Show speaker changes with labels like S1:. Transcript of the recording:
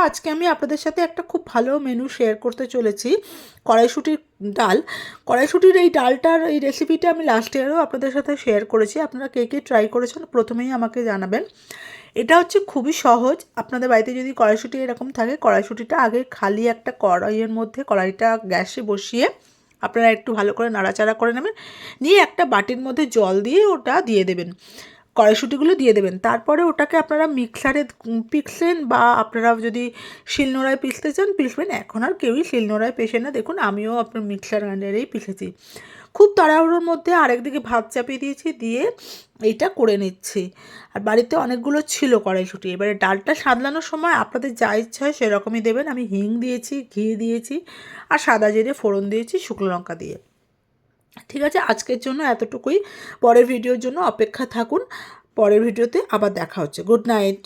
S1: আজকে আমি আপনাদের সাথে একটা খুব ভালো মেনু শেয়ার করতে চলেছি, কড়াইশুঁটির ডাল। কড়াইশুঁটির এই ডালটার এই রেসিপিটা আমি লাস্ট ইয়ারও আপনাদের সাথে শেয়ার করেছি। আপনারা কে কে ট্রাই করেছেন প্রথমেই আমাকে জানাবেন। এটা হচ্ছে খুবই সহজ। আপনাদের বাড়িতে যদি কড়াইশুঁটি এরকম থাকে, কড়াইশুঁটিটা আগে খালি একটা কড়াইয়ের মধ্যে কড়াইটা গ্যাসে বসিয়ে আপনারা একটু ভালো করে নাড়াচাড়া করে নেবেন, নিয়ে একটা বাটির মধ্যে জল দিয়ে ওটা দিয়ে দেবেন, কড়াইশুঁটিগুলো দিয়ে দেবেন। তারপরে ওটাকে আপনারা মিক্সারে পিসছেন, বা আপনারা যদি শিলনোড়ায় পিসতে চান পিসবেন। এখন আর কেউই শিলনোড়ায় পেষে না, দেখুন আমিও আপনার মিক্সার গ্রাইন্ডারেই পিসেছি। খুব তাড়াহুড়োর মধ্যে আরেকদিকে ভাত চাপিয়ে দিয়েছি, দিয়ে এইটা করে নিচ্ছি। আর বাড়িতে অনেকগুলো ছিল কড়াইশুঁটি। এবারে ডালটা সাদলানোর সময় আপনাদের যা ইচ্ছা হয় সেরকমই দেবেন। আমি হিং দিয়েছি, ঘি দিয়েছি, আর সাদা জিরে ফোড়ন দিয়েছি শুকনো লঙ্কা দিয়ে। ঠিক আছে, আজকের জন্য এতটুকুই। পরের ভিডিওর জন্য অপেক্ষা থাকুন। পরের ভিডিওতে আবার দেখা হচ্ছে। Good night.